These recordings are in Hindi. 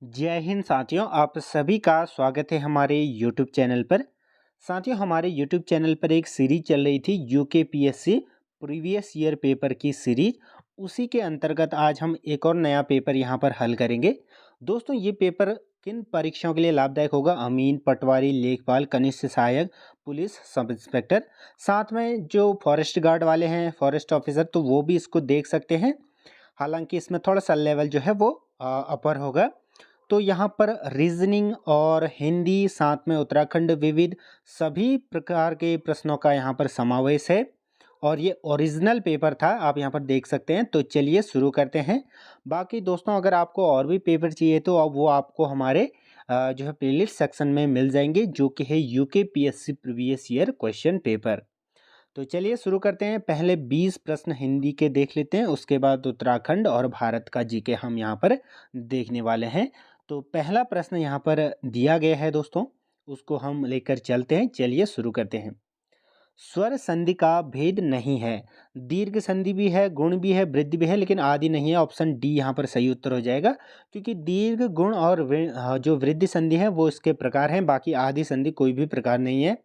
जय हिंद साथियों, आप सभी का स्वागत है हमारे YouTube चैनल पर। साथियों, हमारे YouTube चैनल पर एक सीरीज चल रही थी यूकेपीएससी प्रीवियस ईयर पेपर की सीरीज। उसी के अंतर्गत आज हम एक और नया पेपर यहाँ पर हल करेंगे। दोस्तों, ये पेपर किन परीक्षाओं के लिए लाभदायक होगा? अमीन, पटवारी, लेखपाल, कनिष्ठ सहायक, पुलिस सब इंस्पेक्टर, साथ में जो फॉरेस्ट गार्ड वाले हैं, फॉरेस्ट ऑफिसर, तो वो भी इसको देख सकते हैं। हालांकि इसमें थोड़ा सा लेवल जो है वो अपर होगा। तो यहाँ पर रीजनिंग और हिंदी, साथ में उत्तराखंड विविध, सभी प्रकार के प्रश्नों का यहाँ पर समावेश है और ये ओरिजिनल पेपर था, आप यहाँ पर देख सकते हैं। तो चलिए शुरू करते हैं। बाकी दोस्तों, अगर आपको और भी पेपर चाहिए तो अब वो आपको हमारे जो है प्लेलिस्ट सेक्शन में मिल जाएंगे, जो कि है UKPSC previous year question paper. तो चलिए शुरू करते हैं। पहले 20 प्रश्न हिंदी के देख लेते हैं, उसके बाद उत्तराखंड और भारत का जीके हम यहाँ पर देखने वाले हैं। तो पहला प्रश्न यहाँ पर दिया गया है दोस्तों, उसको हम लेकर चलते हैं। चलिए शुरू करते हैं। स्वर संधि का भेद नहीं है। दीर्घ संधि भी है, गुण भी है, वृद्धि भी है, लेकिन आदि नहीं है। ऑप्शन डी यहाँ पर सही उत्तर हो जाएगा, क्योंकि दीर्घ, गुण और जो वृद्धि संधि है वो इसके प्रकार हैं, बाकी आदि संधि कोई भी प्रकार नहीं है।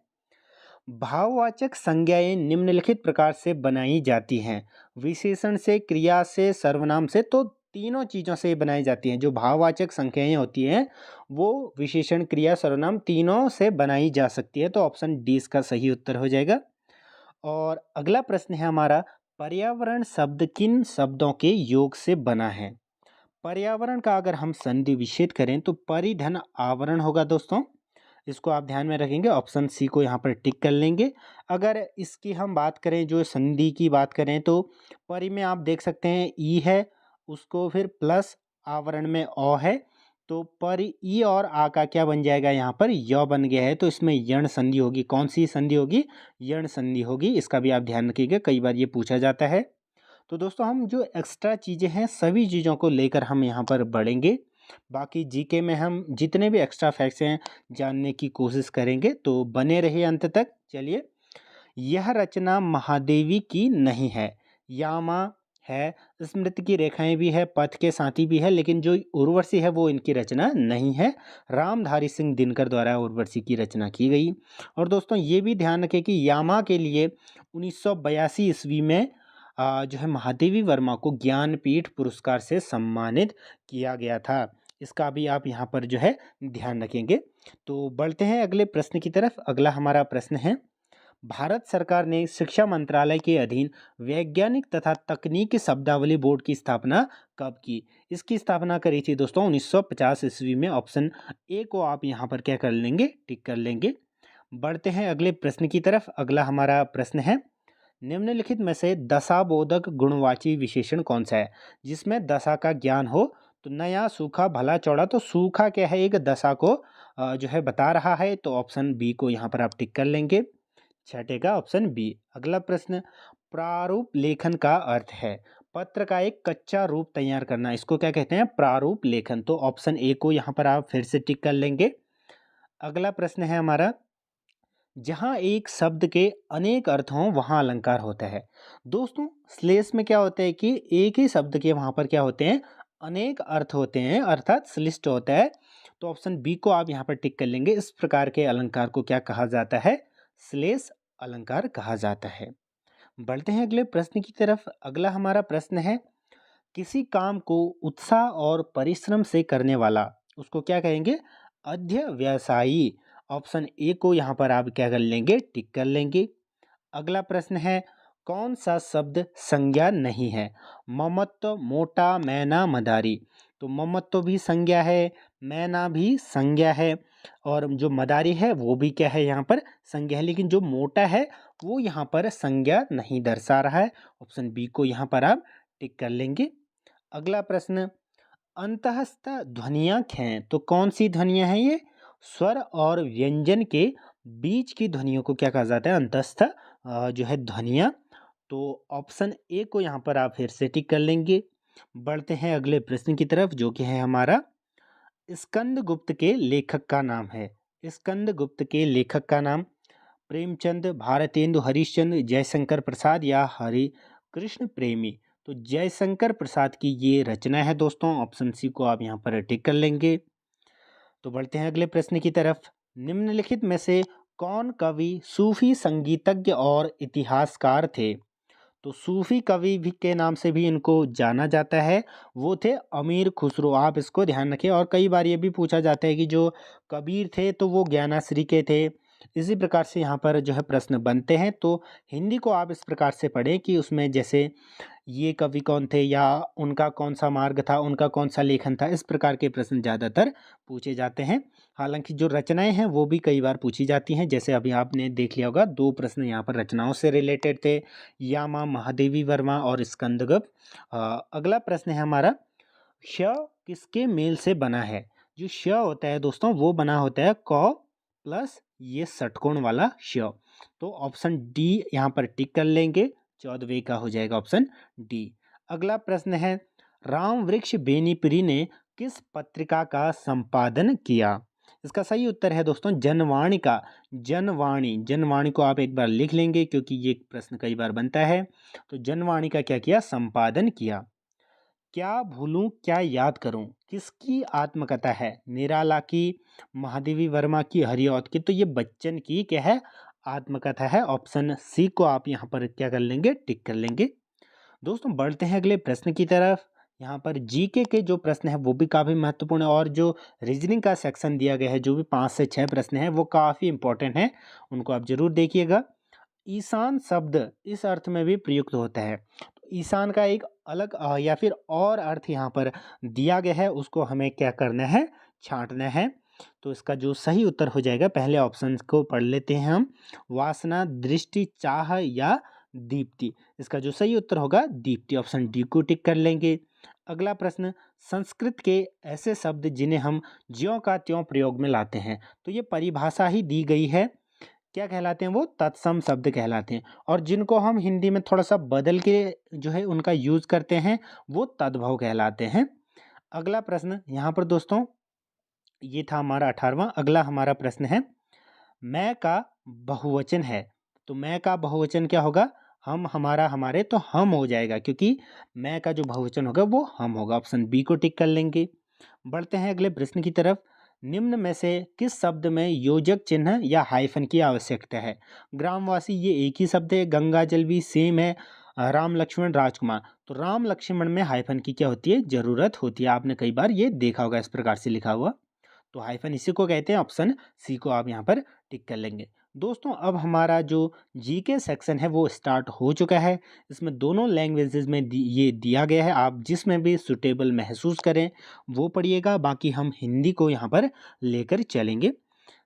भाववाचक संज्ञाएं निम्नलिखित प्रकार से बनाई जाती हैं। विशेषण से, क्रिया से, सर्वनाम से। तो तीनों चीज़ों से बनाई जाती हैं। जो भाववाचक संज्ञाएं होती हैं वो विशेषण, क्रिया, सर्वनाम तीनों से बनाई जा सकती है। तो ऑप्शन डी इसका सही उत्तर हो जाएगा। और अगला प्रश्न है हमारा, पर्यावरण शब्द किन शब्दों के योग से बना है? पर्यावरण का अगर हम संधि विच्छेद करें तो परिधन आवरण होगा दोस्तों। इसको आप ध्यान में रखेंगे, ऑप्शन सी को यहाँ पर टिक कर लेंगे। अगर इसकी हम बात करें, जो संधि की बात करें, तो परि में आप देख सकते हैं ई है, उसको फिर प्लस आवरण में अ है, तो परि ई और आ का क्या बन जाएगा? यहाँ पर य बन गया है। तो इसमें यण संधि होगी। कौन सी संधि होगी? यण संधि होगी। इसका भी आप ध्यान रखिएगा, कई बार ये पूछा जाता है। तो दोस्तों, हम जो एक्स्ट्रा चीज़ें हैं सभी चीज़ों को लेकर हम यहाँ पर बढ़ेंगे। बाकी जीके में हम जितने भी एक्स्ट्रा फैक्ट्स हैं जानने की कोशिश करेंगे, तो बने रहिए अंत तक। चलिए, यह रचना महादेवी की नहीं है। यामा है, स्मृति की रेखाएं भी है, पथ के साथी भी है, लेकिन जो उर्वशी है वो इनकी रचना नहीं है। रामधारी सिंह दिनकर द्वारा उर्वशी की रचना की गई। और दोस्तों, ये भी ध्यान रखें कि यामा के लिए 1982 ईस्वी में जो है महादेवी वर्मा को ज्ञानपीठ पुरस्कार से सम्मानित किया गया था। इसका भी आप यहाँ पर जो है ध्यान रखेंगे। तो बढ़ते हैं अगले प्रश्न की तरफ। अगला हमारा प्रश्न है, भारत सरकार ने शिक्षा मंत्रालय के अधीन वैज्ञानिक तथा तकनीकी शब्दावली बोर्ड की स्थापना कब की? इसकी स्थापना करी थी दोस्तों 1950 ईस्वी में। ऑप्शन ए को आप यहाँ पर क्या कर लेंगे? टिक कर लेंगे। बढ़ते हैं अगले प्रश्न की तरफ। अगला हमारा प्रश्न है, निम्नलिखित में से दशाबोधक गुणवाची विशेषण कौन सा है? जिसमें दशा का ज्ञान हो। तो नया, सूखा, भला, चौड़ा। तो सूखा क्या है? एक दशा को जो है बता रहा है। तो ऑप्शन बी को यहाँ पर आप टिक कर लेंगे। छठे का ऑप्शन बी। अगला प्रश्न, प्रारूप लेखन का अर्थ है पत्र का एक कच्चा रूप तैयार करना। इसको क्या कहते हैं? प्रारूप लेखन। तो ऑप्शन ए को यहाँ पर आप फिर से टिक कर लेंगे। अगला प्रश्न है हमारा, जहाँ एक शब्द के अनेक अर्थ हों वहाँ अलंकार होता है। दोस्तों, श्लेष में क्या होता है कि एक ही शब्द के वहाँ पर क्या होते हैं? अनेक अर्थ होते हैं, अर्थात श्लिष्ट होता है। तो ऑप्शन बी को आप यहाँ पर टिक कर लेंगे। इस प्रकार के अलंकार को क्या कहा जाता है? श्लेष अलंकार कहा जाता है। बढ़ते हैं अगले प्रश्न की तरफ। अगला हमारा प्रश्न है, किसी काम को उत्साह और परिश्रम से करने वाला, उसको क्या कहेंगे? अध्यवसायी। ऑप्शन ए को यहाँ पर आप क्या कर लेंगे? टिक कर लेंगे। अगला प्रश्न है, कौन सा शब्द संज्ञा नहीं है? ममत्व, मोटा, मैना, मदारी। तो ममत्व भी संज्ञा है, मैना भी संज्ञा है, और जो मदारी है वो भी क्या है? यहाँ पर संज्ञा है, लेकिन जो मोटा है वो यहाँ पर संज्ञा नहीं दर्शा रहा है। ऑप्शन बी को यहाँ पर आप टिक कर लेंगे। अगला प्रश्न, अंतःस्थ ध्वनियाँ हैं। तो कौन सी ध्वनियाँ हैं ये? स्वर और व्यंजन के बीच की ध्वनियों को क्या कहा जाता है? अंतःस्थ जो है ध्वनियाँ। तो ऑप्शन ए को यहाँ पर आप फिर से टिक कर लेंगे। बढ़ते हैं अगले प्रश्न की तरफ, जो कि है हमारा, स्कंदगुप्त के लेखक का नाम है। स्कंदगुप्त के लेखक का नाम प्रेमचंद, भारतेंदु हरिश्चंद्र, जयशंकर प्रसाद या हरि कृष्ण प्रेमी। तो जयशंकर प्रसाद की ये रचना है दोस्तों। ऑप्शन सी को आप यहाँ पर टिक कर लेंगे। तो बढ़ते हैं अगले प्रश्न की तरफ। निम्नलिखित में से कौन कवि सूफी संगीतज्ञ और इतिहासकार थे? तो सूफी कवि भी के नाम से भी इनको जाना जाता है। वो थे अमीर खुसरो। आप इसको ध्यान रखें। और कई बार ये भी पूछा जाता है कि जो कबीर थे तो वो ज्ञानाश्री के थे। इसी प्रकार से यहाँ पर जो है प्रश्न बनते हैं। तो हिंदी को आप इस प्रकार से पढ़ें कि उसमें जैसे ये कवि कौन थे या उनका कौन सा मार्ग था, उनका कौन सा लेखन था, इस प्रकार के प्रश्न ज़्यादातर पूछे जाते हैं। हालांकि जो रचनाएं हैं वो भी कई बार पूछी जाती हैं। जैसे अभी आपने देख लिया होगा, 2 प्रश्न यहाँ पर रचनाओं से रिलेटेड थे, यामा महादेवी वर्मा और स्कंदगुप्त। अगला प्रश्न है हमारा, श किसके मेल से बना है? जो श होता है दोस्तों वो बना होता है क प्लस ये षटकोण वाला श। तो ऑप्शन डी यहाँ पर टिक कर लेंगे। 14वें का हो जाएगा ऑप्शन डी। अगला प्रश्न है, राम वृक्ष बेनीपुरी ने किस पत्रिका का संपादन किया? इसका सही उत्तर है दोस्तों जनवाणी का। जनवाणी, जनवाणी को आप एक बार लिख लेंगे क्योंकि ये प्रश्न कई बार बनता है। तो जनवाणी का क्या किया? संपादन किया। क्या भूलूं क्या याद करूं किसकी आत्मकथा है? निराला की, महादेवी वर्मा की, हरिऔध की? तो ये बच्चन की क्या है? आत्मकथा है। ऑप्शन सी को आप यहाँ पर क्या कर लेंगे? टिक कर लेंगे। दोस्तों बढ़ते हैं अगले प्रश्न की तरफ। यहाँ पर जीके के जो प्रश्न है वो भी काफ़ी महत्वपूर्ण है और जो रीजनिंग का सेक्शन दिया गया है, जो भी 5 से 6 प्रश्न हैं वो काफ़ी इंपॉर्टेंट हैं, उनको आप जरूर देखिएगा। ईशान शब्द इस अर्थ में भी प्रयुक्त होता है। तो ईशान का एक अलग या फिर और अर्थ यहाँ पर दिया गया है, उसको हमें क्या करना है? छांटना है। तो इसका जो सही उत्तर हो जाएगा, पहले ऑप्शन को पढ़ लेते हैं हम, वासना, दृष्टि, चाह या दीप्ति। इसका जो सही उत्तर होगा दीप्ति। ऑप्शन डी को टिक कर लेंगे। अगला प्रश्न, संस्कृत के ऐसे शब्द जिन्हें हम ज्यों का त्यों प्रयोग में लाते हैं। तो ये परिभाषा ही दी गई है, क्या कहलाते हैं? वो तत्सम शब्द कहलाते हैं। और जिनको हम हिंदी में थोड़ा सा बदल के जो है उनका यूज करते हैं वो तद्भव कहलाते हैं। अगला प्रश्न यहाँ पर दोस्तों, ये था हमारा 18वां। अगला हमारा प्रश्न है, मैं का बहुवचन है। तो मैं का बहुवचन क्या होगा? हम, हमारा, हमारे। तो हम हो जाएगा क्योंकि मैं का जो बहुवचन होगा वो हम होगा। ऑप्शन बी को टिक कर लेंगे। बढ़ते हैं अगले प्रश्न की तरफ। निम्न में से किस शब्द में योजक चिन्ह या हाइफन की आवश्यकता है? ग्रामवासी ये एक ही शब्द है, गंगा जल भी सेम है, राम लक्ष्मण राजकुमार। तो राम लक्ष्मण में हाइफन की क्या होती है? जरूरत होती है। आपने कई बार ये देखा होगा इस प्रकार से लिखा हुआ। तो हाइफन इसी को कहते हैं। ऑप्शन सी को आप यहाँ पर टिक कर लेंगे। दोस्तों अब हमारा जो जीके सेक्शन है वो स्टार्ट हो चुका है। इसमें दोनों लैंग्वेजेस में ये दिया गया है, आप जिसमें भी सुटेबल महसूस करें वो पढ़िएगा। बाकी हम हिंदी को यहाँ पर लेकर चलेंगे,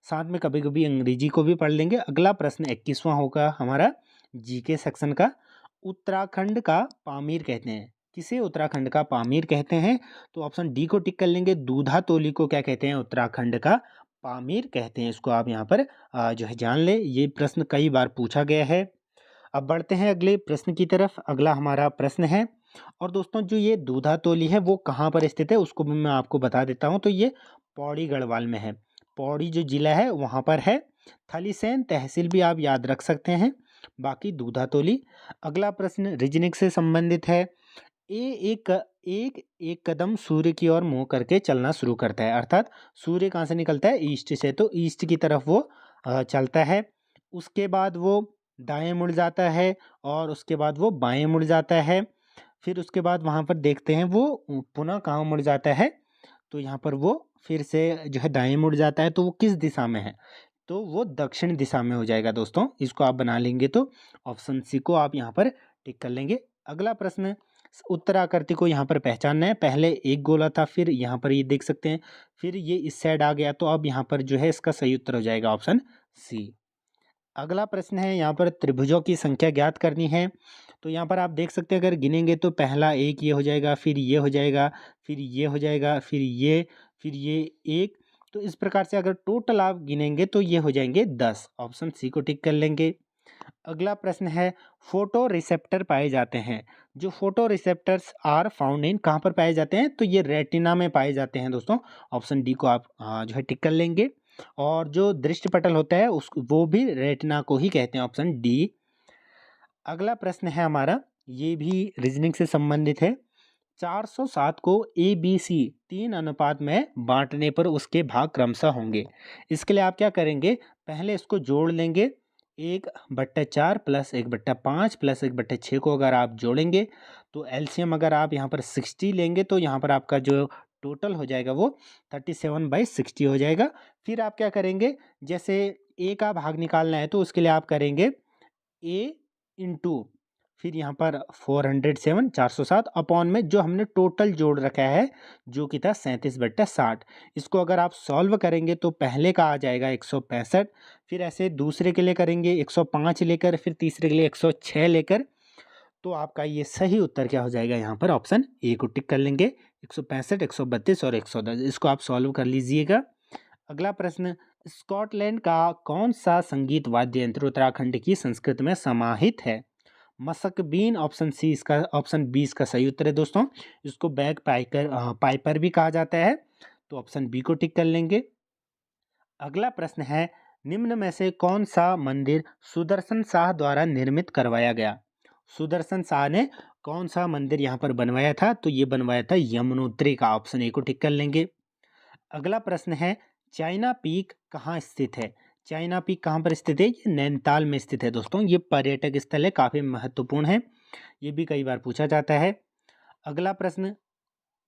साथ में कभी कभी अंग्रेजी को भी पढ़ लेंगे। अगला प्रश्न 21वां होगा हमारा जीके सेक्शन का। उत्तराखंड का पामीर कहते हैं, किसे उत्तराखंड का पामीर कहते हैं? तो ऑप्शन डी को टिक कर लेंगे। दूधा तोली को क्या कहते हैं? उत्तराखंड का पामीर कहते हैं। इसको आप यहाँ पर जो है जान ले, ये प्रश्न कई बार पूछा गया है। अब बढ़ते हैं अगले प्रश्न की तरफ। अगला हमारा प्रश्न है, और दोस्तों जो ये दूधा तोली है वो कहाँ पर स्थित है उसको भी मैं आपको बता देता हूँ। तो ये पौड़ी गढ़वाल में है। पौड़ी जो जिला है वहाँ पर है। थलीसैंण तहसील भी आप याद रख सकते हैं। बाकी दूधा तोली। अगला प्रश्न रीजनिंग से संबंधित है। एक एक एक कदम सूर्य की ओर मुंह करके चलना शुरू करता है, अर्थात सूर्य कहाँ से निकलता है? ईस्ट से। तो ईस्ट की तरफ वो चलता है। उसके बाद वो दाएं मुड़ जाता है और उसके बाद वो बाएं मुड़ जाता है। फिर उसके बाद वहाँ पर देखते हैं वो पुनः कहाँ मुड़ जाता है? तो यहाँ पर वो फिर से जो है दाएं मुड़ जाता है। तो वो किस दिशा में है? तो वो दक्षिण दिशा में हो जाएगा दोस्तों। इसको आप बना लेंगे तो ऑप्शन सी को आप यहाँ पर टिक कर लेंगे। अगला प्रश्न, उत्तराकृति को यहाँ पर पहचानना है। पहले एक गोला था, फिर यहाँ पर ये देख सकते हैं, फिर ये इस साइड आ गया। तो अब यहाँ पर जो है इसका सही उत्तर हो जाएगा ऑप्शन सी। अगला प्रश्न है, यहाँ पर त्रिभुजों की संख्या ज्ञात करनी है। तो यहाँ पर आप देख सकते हैं, अगर गिनेंगे तो पहला एक ये हो जाएगा, फिर ये हो जाएगा, फिर ये हो जाएगा, फिर ये एक। तो इस प्रकार से अगर टोटल आप गिनेंगे तो ये हो जाएंगे 10। ऑप्शन सी को टिक कर लेंगे। अगला प्रश्न है, फोटो रिसेप्टर पाए जाते हैं। जो photo receptors are found in, कहाँ पर पाए जाते हैं? तो ये रेटिना में पाए जाते हैं दोस्तों। ऑप्शन डी को आप जो है टिक कर लेंगे। और जो दृष्टिपटल होता है उस वो भी रेटिना को ही कहते हैं। Option D. अगला प्रश्न है हमारा, ये भी रीजनिंग से संबंधित है। 407 को ABC 3 अनुपात में बांटने पर उसके भाग क्रमशः होंगे। इसके लिए आप क्या करेंगे, पहले इसको जोड़ लेंगे। 1/4 प्लस 1/5 प्लस 1/6 को अगर आप जोड़ेंगे तो एलसीएम अगर आप यहाँ पर 60 लेंगे तो यहाँ पर आपका जो टोटल हो जाएगा वो 37/60 हो जाएगा। फिर आप क्या करेंगे, जैसे ए का भाग निकालना है तो उसके लिए आप करेंगे ए इंटू फिर यहाँ पर 407 407 अपॉन में जो हमने टोटल जोड़ रखा है जो कि था 37/60। इसको अगर आप सॉल्व करेंगे तो पहले का आ जाएगा 165, फिर ऐसे दूसरे के लिए करेंगे 105 लेकर, फिर तीसरे के लिए 106 लेकर। तो आपका ये सही उत्तर क्या हो जाएगा, यहाँ पर ऑप्शन ए को टिक कर लेंगे। 165 132 और 110 इसको आप सॉल्व कर लीजिएगा। अगला प्रश्न, स्कॉटलैंड का कौन सा संगीत वाद्य यंत्र उत्तराखंड की संस्कृति में समाहित है? मसकबीन ऑप्शन बी इसका सही उत्तर है दोस्तों। इसको बैग पाइपर भी कहा जाता है, तो ऑप्शन बी को टिक कर लेंगे। अगला प्रश्न है, निम्न में से कौन सा मंदिर सुदर्शन शाह द्वारा निर्मित करवाया गया? सुदर्शन शाह ने कौन सा मंदिर यहाँ पर बनवाया था? तो ये बनवाया था यमुनोत्री का, ऑप्शन ए को टिक कर लेंगे। अगला प्रश्न है, चाइना पीक कहाँ स्थित है? चाइना पीक कहाँ पर स्थित है? ये नैनीताल में स्थित है दोस्तों। ये पर्यटक स्थल है, काफ़ी महत्वपूर्ण है, ये भी कई बार पूछा जाता है। अगला प्रश्न,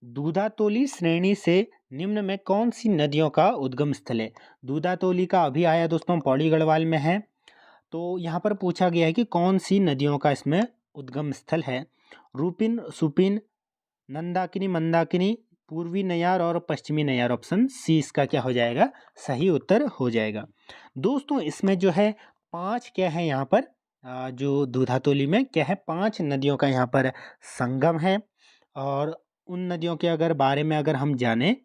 दूधातोली श्रेणी से निम्न में कौन सी नदियों का उद्गम स्थल है? दूधातोली का अभी आया दोस्तों, पौड़ी गढ़वाल में है। तो यहाँ पर पूछा गया है कि कौन सी नदियों का इसमें उद्गम स्थल है। रूपिन, सुपिन, नंदाकिनी, मंदाकिनी, पूर्वी नयार और पश्चिमी नयार, ऑप्शन सी इसका क्या हो जाएगा, सही उत्तर हो जाएगा। दोस्तों इसमें जो है 5 क्या है यहाँ पर, जो दूधातोली में क्या है, 5 नदियों का यहाँ पर संगम है। और उन नदियों के अगर बारे में अगर हम जाने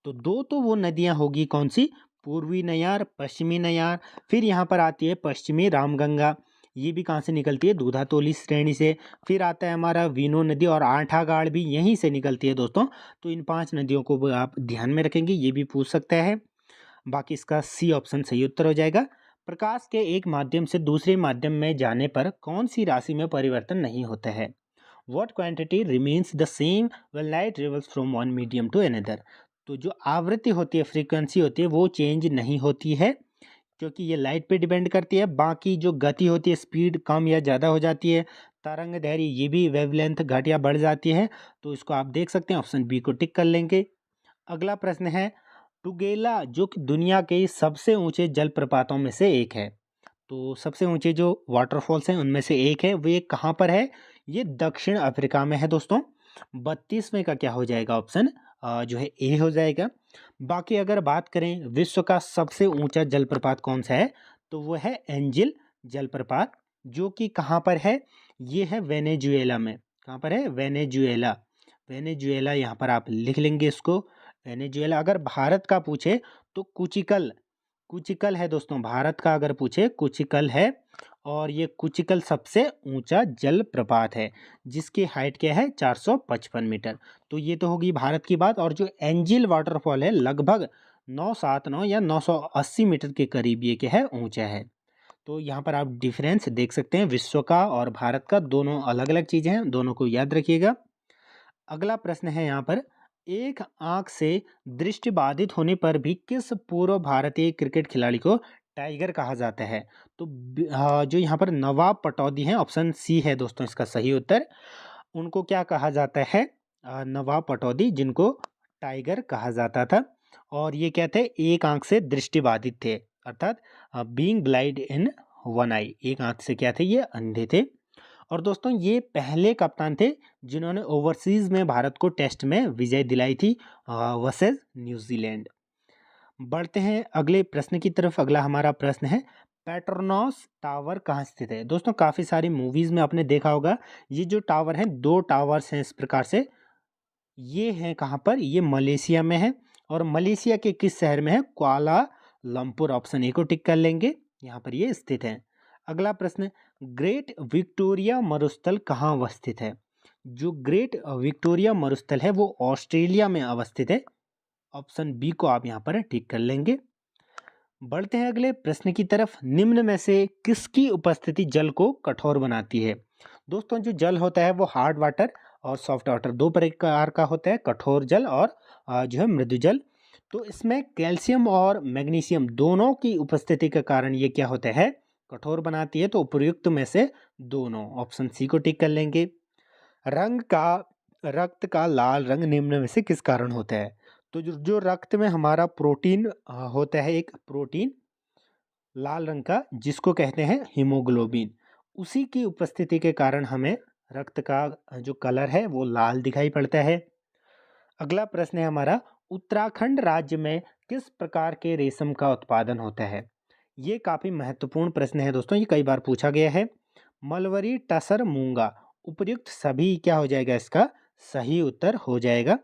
तो 2 तो वो नदियाँ होगी कौन सी, पूर्वी नयार, पश्चिमी नयार। फिर यहाँ पर आती है पश्चिमी रामगंगा, ये भी कहाँ से निकलती है, दूधातोली श्रेणी से। फिर आता है हमारा वीनो नदी और आंठागाड़ भी यहीं से निकलती है दोस्तों। तो इन 5 नदियों को भी आप ध्यान में रखेंगे, ये भी पूछ सकता है। बाकी इसका सी ऑप्शन सही उत्तर हो जाएगा। प्रकाश के एक माध्यम से दूसरे माध्यम में जाने पर कौन सी राशि में परिवर्तन नहीं होता है? What quantity remains the same when light travels from one medium to another? तो जो आवृत्ति होती है, फ्रीक्वेंसी होती है, वो चेंज नहीं होती है, क्योंकि ये लाइट पे डिपेंड करती है। बाकी जो गति होती है, स्पीड कम या ज़्यादा हो जाती है। तरंग दैर्घ्य ये भी वेवलेंथ घट या बढ़ जाती है। तो इसको आप देख सकते हैं, ऑप्शन बी को टिक कर लेंगे। अगला प्रश्न है, टुगेला जो कि दुनिया के सबसे ऊंचे जलप्रपातों में से एक है, तो सबसे ऊंचे जो वाटरफॉल्स हैं उनमें से एक है, वो ये कहाँ पर है? ये दक्षिण अफ्रीका में है दोस्तों। 32वें का क्या हो जाएगा, ऑप्शन जो है ए हो जाएगा। बाकी अगर बात करें विश्व का सबसे ऊंचा जलप्रपात कौन सा है, तो वो है एंजिल जलप्रपात, जो कि कहाँ पर है, ये है वेनेजुएला में। कहाँ पर है? वेनेजुएला। वेनेजुएला यहाँ पर आप लिख लेंगे इसको, वेनेजुएला। अगर भारत का पूछे तो कुचिकल, कुचिकल है दोस्तों। भारत का अगर पूछे कुचिकल है, और ये कुचिकल सबसे ऊंचा जल प्रपात है, जिसकी हाइट क्या है, 455 मीटर। तो ये तो होगी भारत की बात। और जो एंजिल वाटरफॉल है लगभग 979 या 980 मीटर के करीब ये क्या है, ऊंचा है। तो यहाँ पर आप डिफरेंस देख सकते हैं, विश्व का और भारत का, दोनों अलग अलग चीज़ें हैं, दोनों को याद रखिएगा। अगला प्रश्न है यहाँ पर, एक आंख से दृष्टि बाधित होने पर भी किस पूर्व भारतीय क्रिकेट खिलाड़ी को टाइगर कहा जाता है? तो जो यहाँ पर नवाब पटौदी हैं, ऑप्शन सी है दोस्तों इसका सही उत्तर। उनको क्या कहा जाता है? नवाब पटौदी, जिनको टाइगर कहा जाता था। और ये क्या थे, एक आंख से दृष्टि बाधित थे, अर्थात बीइंग ब्लाइंड इन वन आई, एक आंख से क्या थे, ये अंधे थे। और दोस्तों ये पहले कप्तान थे जिन्होंने ओवरसीज में भारत को टेस्ट में विजय दिलाई थी वर्सेस न्यूजीलैंड। बढ़ते हैं अगले प्रश्न की तरफ। अगला हमारा प्रश्न है, पेट्रोनॉस टावर कहाँ स्थित है? दोस्तों काफ़ी सारी मूवीज़ में आपने देखा होगा, ये जो टावर हैं, 2 टावर्स हैं इस प्रकार से। ये हैं कहाँ पर? ये मलेशिया में है। और मलेशिया के किस शहर में है? कुआला लंपुर, ऑप्शन ए को टिक कर लेंगे, यहाँ पर ये स्थित है। अगला प्रश्न, ग्रेट विक्टोरिया मरुस्थल कहाँ अवस्थित है? जो ग्रेट विक्टोरिया मरुस्थल है वो ऑस्ट्रेलिया में अवस्थित है, ऑप्शन बी को आप यहाँ पर टिक कर लेंगे। बढ़ते हैं अगले प्रश्न की तरफ, निम्न में से किसकी उपस्थिति जल को कठोर बनाती है? दोस्तों जो जल होता है वो हार्ड वाटर और सॉफ्ट वाटर दो प्रकार का होता है, कठोर जल और जो है मृदु जल। तो इसमें कैल्शियम और मैग्नीशियम दोनों की उपस्थिति के कारण ये क्या होता है, कठोर बनाती है। तो उपयुक्त में से दोनों, ऑप्शन सी को टिक कर लेंगे। रंग का रक्त का लाल रंग निम्न में से किस कारण होता है? तो जो जो रक्त में हमारा प्रोटीन होता है, एक प्रोटीन लाल रंग का जिसको कहते हैं हीमोग्लोबिन, उसी की उपस्थिति के कारण हमें रक्त का जो कलर है वो लाल दिखाई पड़ता है। अगला प्रश्न है हमारा, उत्तराखंड राज्य में किस प्रकार के रेशम का उत्पादन होता है? ये काफी महत्वपूर्ण प्रश्न है दोस्तों, ये कई बार पूछा गया है। मलवरी, टसर, मूंगा, उपर्युक्त सभी क्या हो जाएगा, इसका सही उत्तर हो जाएगा।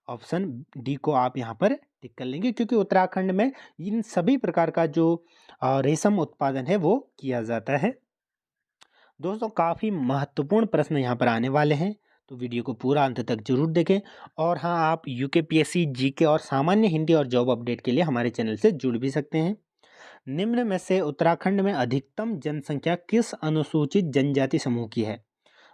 ऑप्शन डी को आप यहाँ पर टिक कर लेंगे, क्योंकि उत्तराखंड में इन सभी प्रकार का जो रेशम उत्पादन है वो किया जाता है। दोस्तों काफ़ी महत्वपूर्ण प्रश्न यहाँ पर आने वाले हैं, तो वीडियो को पूरा अंत तक जरूर देखें। और हाँ, आप यूकेपीएससी, जीके और सामान्य हिंदी और जॉब अपडेट के लिए हमारे चैनल से जुड़ भी सकते हैं। निम्न में से उत्तराखंड में अधिकतम जनसंख्या किस अनुसूचित जनजाति समूह की है?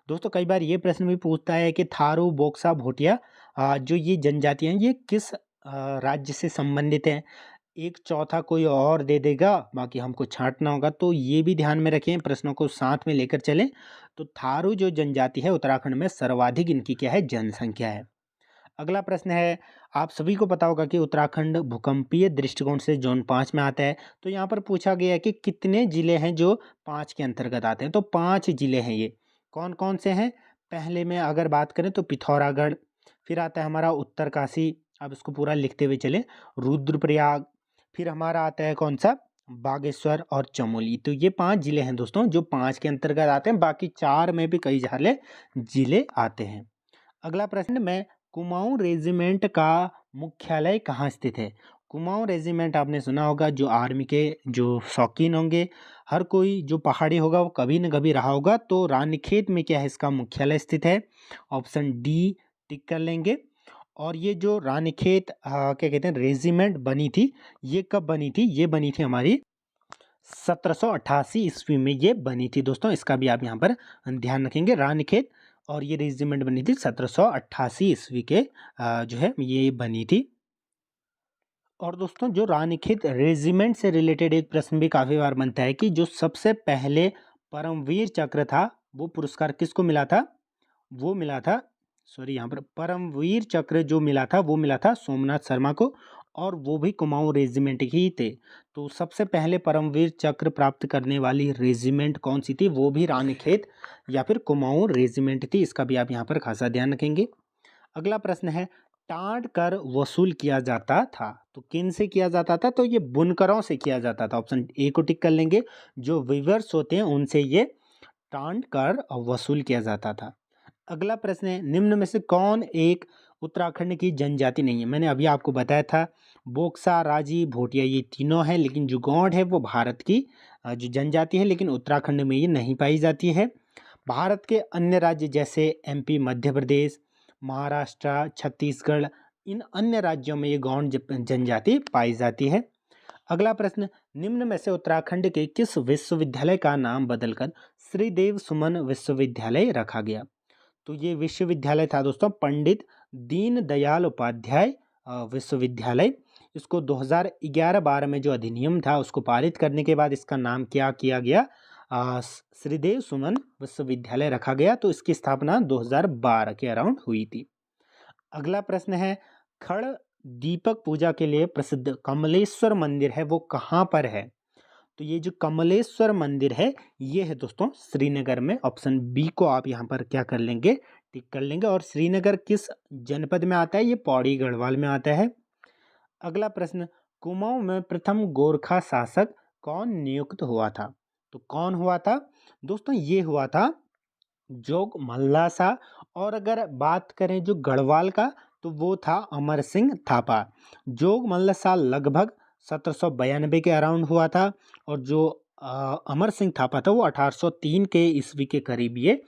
दोस्तों कई बार ये प्रश्न भी पूछता है कि थारू, बोक्सा, भोटिया जो ये जनजातियाँ ये किस राज्य से संबंधित हैं। एक चौथा कोई और दे देगा, बाकी हमको छांटना होगा, तो ये भी ध्यान में रखें, प्रश्नों को साथ में लेकर चलें। तो थारू जो जनजाति है उत्तराखंड में सर्वाधिक इनकी क्या है, जनसंख्या है। अगला प्रश्न है, आप सभी को पता होगा कि उत्तराखंड भूकंपीय दृष्टिकोण से जोन 5 में आता है। तो यहाँ पर पूछा गया है कि कितने जिले हैं जो 5 के अंतर्गत आते हैं। तो 5 जिले हैं, ये कौन कौन से हैं? पहले में अगर बात करें तो पिथौरागढ़, फिर आता है हमारा उत्तरकाशी, अब इसको पूरा लिखते हुए चले, रुद्रप्रयाग, फिर हमारा आता है कौन सा, बागेश्वर और चमोली। तो ये 5 जिले हैं दोस्तों जो 5 के अंतर्गत आते हैं, बाकी 4 में भी कई सारे जिले आते हैं। अगला प्रश्न, मैं कुमाऊं रेजिमेंट का मुख्यालय कहाँ स्थित है? कुमाऊं रेजिमेंट आपने सुना होगा, जो आर्मी के जो शौकीन होंगे, हर कोई जो पहाड़ी होगा वो कभी न कभी रहा होगा। तो रानीखेत में क्या है, इसका मुख्यालय स्थित है। ऑप्शन डी टिक कर लेंगे। और ये जो रानीखेत क्या कहते हैं रेजिमेंट बनी थी, ये कब बनी थी? ये बनी थी हमारी 1788 ईस्वी में ये बनी थी दोस्तों, इसका भी आप यहाँ पर ध्यान रखेंगे। रानीखेत और ये रेजिमेंट बनी थी 1788 ईस्वी के जो है ये बनी थी। और दोस्तों जो रानीखेत रेजिमेंट से रिलेटेड एक प्रश्न भी काफ़ी बार बनता है कि जो सबसे पहले परमवीर चक्र था वो पुरस्कार किसको मिला था? वो मिला था, सॉरी यहाँ पर परमवीर चक्र जो मिला था वो मिला था सोमनाथ शर्मा को, और वो भी कुमाऊं रेजिमेंट ही थे। तो सबसे पहले परमवीर चक्र प्राप्त करने वाली रेजिमेंट कौन सी थी? वो भी रानीखेत या फिर कुमाऊं रेजिमेंट थी, इसका भी आप यहाँ पर खासा ध्यान रखेंगे। अगला प्रश्न है, टाट कर वसूल किया जाता था, तो किन से किया जाता था? तो ये बुनकरों से किया जाता था, ऑप्शन ए को टिक कर लेंगे। जो वीवर्स होते हैं उनसे ये टाट कर वसूल किया जाता था। अगला प्रश्न है, निम्न में से कौन एक उत्तराखंड की जनजाति नहीं है? मैंने अभी आपको बताया था, बोक्सा, राजी, भोटिया ये तीनों हैं, लेकिन जो गौंड है वो भारत की जो जनजाति है, लेकिन उत्तराखंड में ये नहीं पाई जाती है। भारत के अन्य राज्य जैसे एमपी, मध्य प्रदेश, महाराष्ट्र, छत्तीसगढ़, इन अन्य राज्यों में ये गौंड जनजाति पाई जाती है। अगला प्रश्न, निम्न में से उत्तराखंड के किस विश्वविद्यालय का नाम बदलकर श्रीदेव सुमन विश्वविद्यालय रखा गया? तो ये विश्वविद्यालय था दोस्तों पंडित दीनदयाल उपाध्याय विश्वविद्यालय। इसको 2011-12 में जो अधिनियम था उसको पारित करने के बाद इसका नाम क्या किया गया, श्रीदेव सुमन विश्वविद्यालय रखा गया। तो इसकी स्थापना 2012 के अराउंड हुई थी। अगला प्रश्न है, खड़ दीपक पूजा के लिए प्रसिद्ध कमलेश्वर मंदिर है वो कहाँ पर है? तो ये जो कमलेश्वर मंदिर है ये है दोस्तों श्रीनगर में। ऑप्शन बी को आप यहाँ पर क्या कर लेंगे, टिक कर लेंगे। और श्रीनगर किस जनपद में आता है? ये पौड़ी गढ़वाल में आता है। अगला प्रश्न, कुमाऊं में प्रथम गोरखा शासक कौन नियुक्त हुआ था? तो कौन हुआ था दोस्तों? ये हुआ था जोग मल्ला सा। और अगर बात करें जो गढ़वाल का, तो वो था अमर सिंह थापा। जोग मल्ला सा लगभग 1792 के अराउंड हुआ था, और जो अमर सिंह थापा था वो 1803 के ईस्वी के करीब ये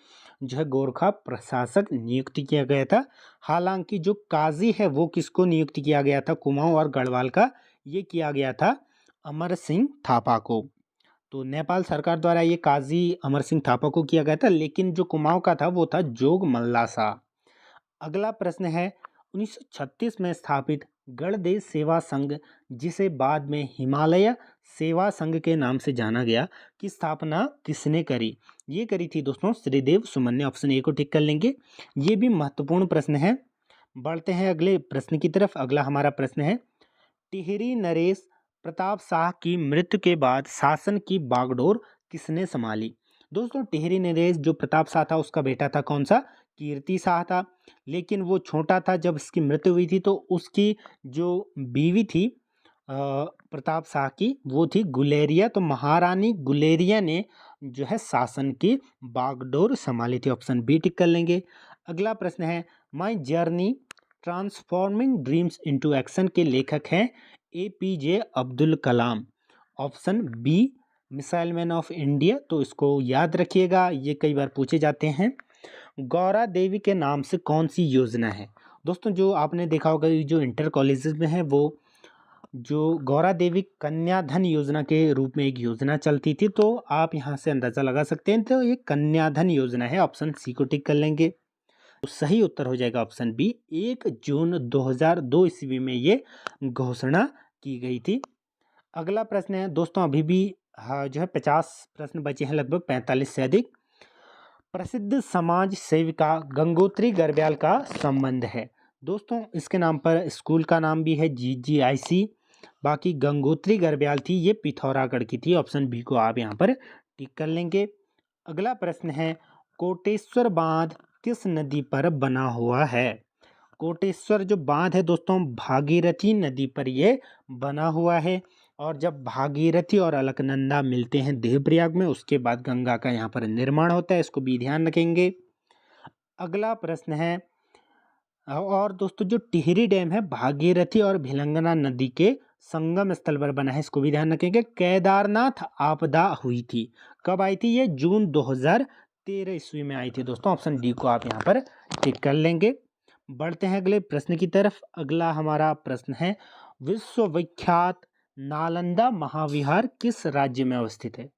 जो है गोरखा प्रशासक नियुक्त किया गया था। हालांकि जो काजी है वो किसको नियुक्त किया गया था कुमाऊं और गढ़वाल का? ये किया गया था अमर सिंह थापा को। तो नेपाल सरकार द्वारा ये काजी अमर सिंह थापा को किया गया था, लेकिन जो कुमाऊं का था वो था जोग मल्लासा। अगला प्रश्न है 1936 में स्थापित गणदेश सेवा संघ, जिसे बाद में हिमालय सेवा संघ के नाम से जाना गया, की स्थापना किसने करी? ये करी थी दोस्तों श्रीदेव सुमन ने। ऑप्शन ए को टिक कर लेंगे। ये भी महत्वपूर्ण प्रश्न है। बढ़ते हैं अगले प्रश्न की तरफ। अगला हमारा प्रश्न है टिहरी नरेश प्रताप शाह की मृत्यु के बाद शासन की बागडोर किसने संभाली? दोस्तों टिहरी नरेश जो प्रताप शाह था उसका बेटा था, कौन सा? कीर्ति शाह था। लेकिन वो छोटा था जब इसकी मृत्यु हुई थी, तो उसकी जो बीवी थी प्रताप शाह की, वो थी गुलेरिया। तो महारानी गुलेरिया ने जो है शासन की बागडोर संभाली थी। ऑप्शन बी टिक कर लेंगे। अगला प्रश्न है my journey transforming dreams into action के लेखक हैं APJ Abdul Kalam. Option B missile man of India. तो इसको याद रखिएगा, ये कई बार पूछे जाते हैं। गौरा देवी के नाम से कौन सी योजना है? दोस्तों जो आपने देखा होगा जो इंटर कॉलेजेस में है, वो जो गौरा देवी कन्याधन योजना के रूप में एक योजना चलती थी, तो आप यहाँ से अंदाज़ा लगा सकते हैं। तो ये कन्याधन योजना है। ऑप्शन सी को टिक कर लेंगे। तो सही उत्तर हो जाएगा ऑप्शन बी। 1 जून 2002 ईस्वी में ये घोषणा की गई थी। अगला प्रश्न है दोस्तों, अभी भी जो है 50 प्रश्न बचे हैं, लगभग 45 से अधिक। प्रसिद्ध समाज सेविका गंगोत्री गर्ब्याल का संबंध है। दोस्तों इसके नाम पर स्कूल का नाम भी है GGIC। बाकी गंगोत्री गर्ब्याल थी, ये पिथौरागढ़ की थी। ऑप्शन बी को आप यहाँ पर टिक कर लेंगे। अगला प्रश्न है कोटेश्वर बांध किस नदी पर बना हुआ है? कोटेश्वर जो बांध है दोस्तों भागीरथी नदी पर ये बना हुआ है। और जब भागीरथी और अलकनंदा मिलते हैं देवप्रयाग में, उसके बाद गंगा का यहाँ पर निर्माण होता है। इसको भी ध्यान रखेंगे। अगला प्रश्न है और दोस्तों जो टिहरी डैम है भागीरथी और भिलंगना नदी के संगम स्थल पर बना है, इसको भी ध्यान रखेंगे। केदारनाथ आपदा हुई थी, कब आई थी? ये जून 2013 ईस्वी में आई थी दोस्तों। ऑप्शन डी को आप यहाँ पर टिक कर लेंगे। बढ़ते हैं अगले प्रश्न की तरफ। अगला हमारा प्रश्न है विश्वविख्यात नालंदा महाविहार किस राज्य में अवस्थित है?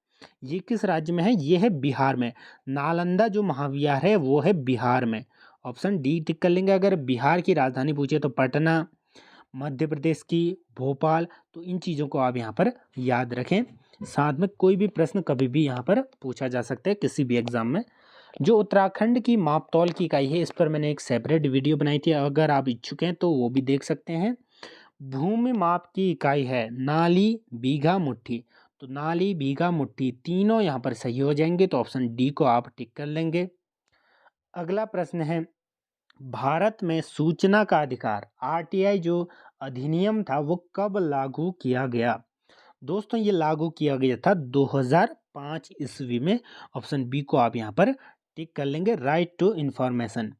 ये किस राज्य में है? ये है बिहार में। नालंदा जो महाविहार है वो है बिहार में। ऑप्शन डी टिक कर लेंगे। अगर बिहार की राजधानी पूछे तो पटना, मध्य प्रदेश की भोपाल। तो इन चीज़ों को आप यहाँ पर याद रखें। साथ में कोई भी प्रश्न कभी भी यहाँ पर पूछा जा सकता है किसी भी एग्जाम में। जो उत्तराखंड की मापतौल की इकाई है, इस पर मैंने एक सेपरेट वीडियो बनाई थी, अगर आप इच्छुक हैं तो वो भी देख सकते हैं। भूमि माप की इकाई है नाली, बीघा, मुट्ठी। तो नाली, बीघा, मुट्ठी तीनों यहाँ पर सही हो जाएंगे। तो ऑप्शन डी को आप टिक कर लेंगे। अगला प्रश्न है भारत में सूचना का अधिकार RTI जो अधिनियम था वो कब लागू किया गया? दोस्तों ये लागू किया गया था 2005 ईस्वी में। ऑप्शन बी को आप यहाँ पर टिक कर लेंगे, राइट टू इंफॉर्मेशन।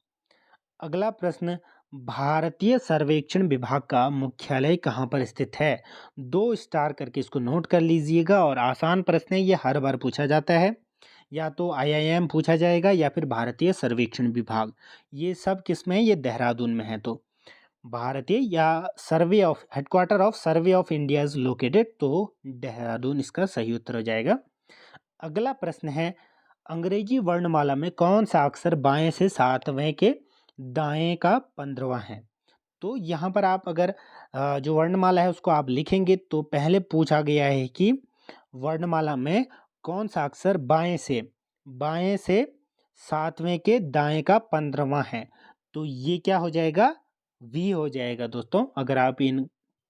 अगला प्रश्न भारतीय सर्वेक्षण विभाग का मुख्यालय कहाँ पर स्थित है? 2 स्टार करके इसको नोट कर लीजिएगा। और आसान प्रश्न है, ये हर बार पूछा जाता है। या तो IIM पूछा जाएगा या फिर भारतीय सर्वेक्षण विभाग। ये सब किस में है? ये देहरादून में है। तो भारतीय या survey of headquarter of survey of India is located, तो देहरादून इसका सही उत्तर हो जाएगा। अगला प्रश्न है अंग्रेजी वर्णमाला में कौन सा अक्षर बाएं से सातवें के दाएं का 15वां है? तो यहाँ पर आप अगर जो वर्णमाला है उसको आप लिखेंगे तो पहले पूछा गया है कि वर्णमाला में कौन सा अक्षर बाएं से सातवें के दाएं का 15वां है। तो ये क्या हो जाएगा? वी हो जाएगा दोस्तों। अगर आप इन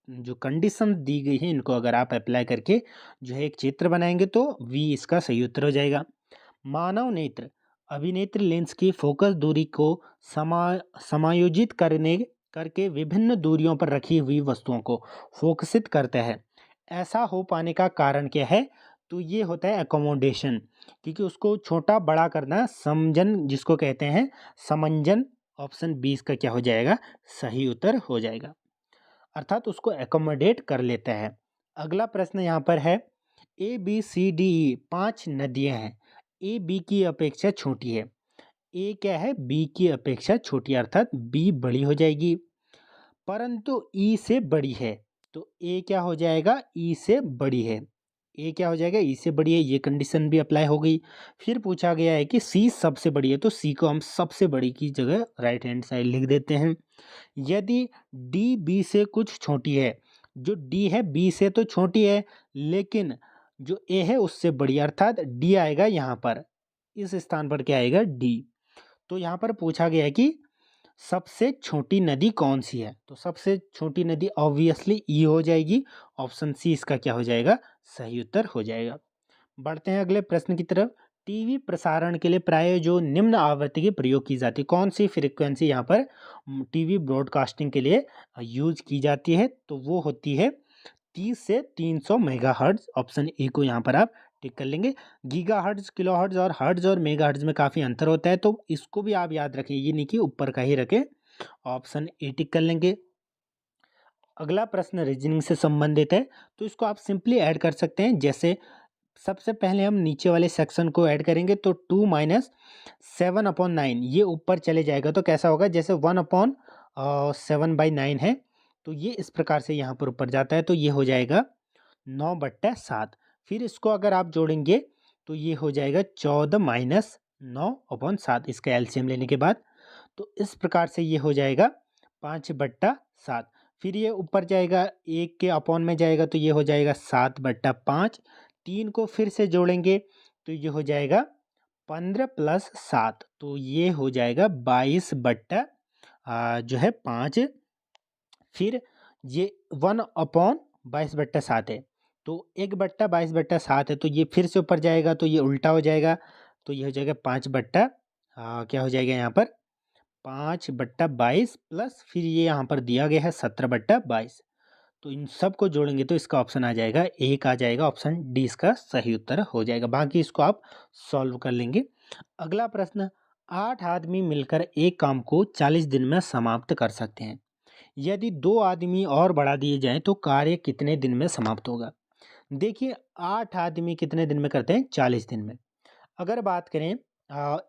जो कंडीशन दी गई है इनको अगर आप अप्लाई करके जो है एक चित्र बनाएंगे तो वी इसका सही उत्तर हो जाएगा। मानव नेत्र अभिनेत्र लेंस की फोकस दूरी को समायोजित करके विभिन्न दूरियों पर रखी हुई वस्तुओं को फोकसित करता है। ऐसा हो पाने का कारण क्या है? तो ये होता है एकोमोडेशन, क्योंकि उसको छोटा बड़ा करना समंजन जिसको कहते हैं समंजन। ऑप्शन 20 का क्या हो जाएगा? सही उत्तर हो जाएगा, अर्थात उसको एकोमोडेट कर लेता है। अगला प्रश्न यहाँ पर है ABCDE 5 नदियाँ हैं, A B की अपेक्षा छोटी है। A क्या है? B की अपेक्षा छोटी, अर्थात B बड़ी हो जाएगी, परंतु E से बड़ी है। तो A क्या हो जाएगा? E से बड़ी है। ए क्या हो जाएगा, ई से बड़ी है, ये कंडीशन भी अप्लाई हो गई। फिर पूछा गया है कि सी सबसे बड़ी है, तो सी को हम सबसे बड़ी की जगह राइट हैंड साइड लिख देते हैं। यदि डी बी से कुछ छोटी है, जो डी है बी से तो छोटी है, लेकिन जो ए है उससे बड़ी, अर्थात डी आएगा यहाँ पर, इस स्थान पर क्या आएगा, डी। तो यहाँ पर पूछा गया है कि सबसे छोटी नदी कौन सी है, तो सबसे छोटी नदी ऑब्वियसली ई हो जाएगी। ऑप्शन सी इसका क्या हो जाएगा, सही उत्तर हो जाएगा। बढ़ते हैं अगले प्रश्न की तरफ। टीवी प्रसारण के लिए प्राय जो निम्न आवृत्ति की प्रयोग की जाती है, कौन सी फ्रीक्वेंसी यहाँ पर टीवी ब्रॉडकास्टिंग के लिए यूज की जाती है, तो वो होती है 30 से 300 मेगाहर्ट्ज। ऑप्शन ए को यहाँ पर आप टिक कर लेंगे। गीगाहर्ट्ज, किलोहर्ट्ज और हर्ट्ज और मेगाहर्ट्ज में काफ़ी अंतर होता है, तो इसको भी आप याद रखें, ये नहीं कि ऊपर का ही रखें। ऑप्शन ए टिक कर लेंगे। अगला प्रश्न रीजनिंग से संबंधित है, तो इसको आप सिंपली ऐड कर सकते हैं। जैसे सबसे पहले हम नीचे वाले सेक्शन को ऐड करेंगे, तो 2 माइनस 7/9 ये ऊपर चले जाएगा, तो कैसा होगा, जैसे 1/7/9 है, तो ये इस प्रकार से यहाँ पर ऊपर जाता है, तो ये हो जाएगा 9/7। फिर इसको अगर आप जोड़ेंगे तो ये हो जाएगा 14 माइनस 9/7, इसका एलसीएम लेने के बाद, तो इस प्रकार से ये हो जाएगा 5/7। फिर ये ऊपर जाएगा, एक के अपॉन में जाएगा, तो ये हो जाएगा 7/5। 3 को फिर से जोड़ेंगे तो ये हो जाएगा 15 प्लस 7, तो ये हो जाएगा 22/5। फिर ये 1/22/7 है, तो 1/22/7 है, तो ये फिर से ऊपर जाएगा, तो ये उल्टा हो जाएगा, तो ये हो जाएगा 5 क्या हो जाएगा यहाँ पर 5/22 प्लस फिर ये यहाँ पर दिया गया है 17/22, तो इन सब को जोड़ेंगे तो इसका ऑप्शन आ जाएगा, एक आ जाएगा, ऑप्शन डी इसका सही उत्तर हो जाएगा। बाकी इसको आप सॉल्व कर लेंगे। अगला प्रश्न, 8 आदमी मिलकर एक काम को 40 दिन में समाप्त कर सकते हैं। यदि 2 आदमी और बढ़ा दिए जाएं तो कार्य कितने दिन में समाप्त होगा। देखिए 8 आदमी कितने दिन में करते हैं, 40 दिन में। अगर बात करें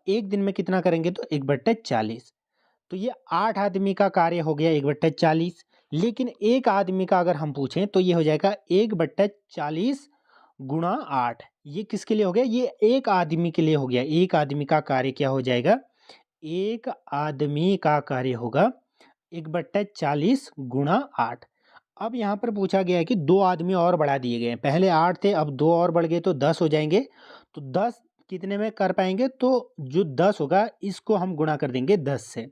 एक दिन में कितना करेंगे, तो 1/40, तो ये 8 आदमी का कार्य हो गया 1/40। लेकिन एक आदमी का अगर हम पूछें तो ये हो जाएगा 1/40 गुणा 8। ये किसके लिए हो गया, ये एक आदमी के लिए हो गया। एक आदमी का कार्य क्या हो जाएगा, एक आदमी का कार्य होगा 1/40 गुणा 8। अब यहाँ पर पूछा गया है कि 2 आदमी और बढ़ा दिए गए हैं, पहले 8 थे, अब 2 और बढ़ गए तो 10 हो जाएंगे। तो 10 कितने में कर पाएंगे, तो जो 10 होगा इसको हम गुणा कर देंगे 10 से।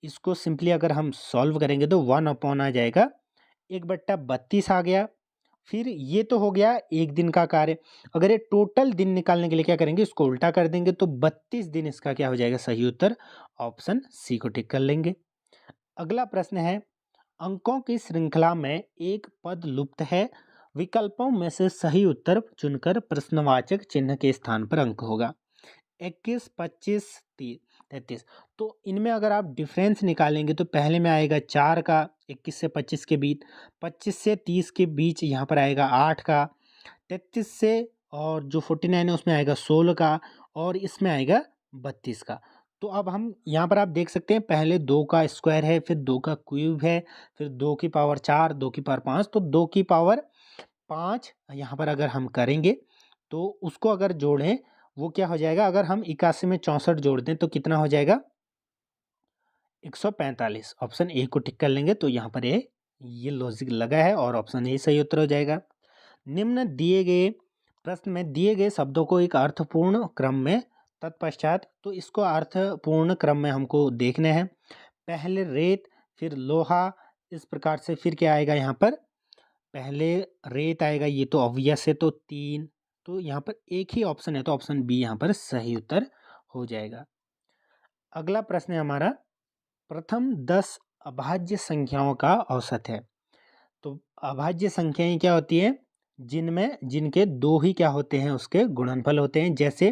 इसको सिंपली अगर हम सॉल्व करेंगे तो 1 आ जाएगा, 1/32 आ गया। फिर ये तो हो गया एक दिन का कार्य। अगर ये टोटल दिन निकालने के लिए क्या करेंगे, इसको उल्टा कर देंगे, तो 32 दिन इसका क्या हो जाएगा, सही उत्तर। ऑप्शन सी को टिक कर लेंगे। अगला प्रश्न है, अंकों की श्रृंखला में एक पद लुप्त है, विकल्पों में से सही उत्तर चुनकर प्रश्नवाचक चिन्ह के स्थान पर अंक होगा। 21, 25, 33। तो इनमें अगर आप डिफरेंस निकालेंगे तो पहले में आएगा 4 का, 21 से 25 के बीच, 25 से 30 के बीच यहाँ पर आएगा 8 का, 33 से और जो 49 है उसमें आएगा 16 का, और इसमें आएगा 32 का। तो अब हम यहाँ पर आप देख सकते हैं, पहले 2 का स्क्वायर है, फिर 2 का क्यूब है, फिर 2 की पावर 4, 2 की पावर 5, तो 2 की पावर 5 यहाँ पर अगर हम करेंगे तो उसको अगर जोड़ें वो क्या हो जाएगा, अगर हम 81 में 64 जोड़ दें तो कितना हो जाएगा, 145। ऑप्शन ए को टिक कर लेंगे, तो यहाँ पर ये लॉजिक लगा है और ऑप्शन ए सही उत्तर हो जाएगा। निम्न दिए गए प्रश्न में दिए गए शब्दों को एक अर्थपूर्ण क्रम में तत्पश्चात, तो इसको अर्थपूर्ण क्रम में हमको देखने हैं। पहले रेत, फिर लोहा, इस प्रकार से फिर क्या आएगा यहाँ पर, पहले रेत आएगा, ये तो ऑब्वियस है, तो 3, तो यहाँ पर एक ही ऑप्शन है, तो ऑप्शन बी यहाँ पर सही उत्तर हो जाएगा। अगला प्रश्न है हमारा, प्रथम 10 अभाज्य संख्याओं का औसत है। तो अभाज्य संख्याएं क्या होती हैं, जिनमें जिनके 2 ही क्या होते हैं, उसके गुणनफल होते हैं। जैसे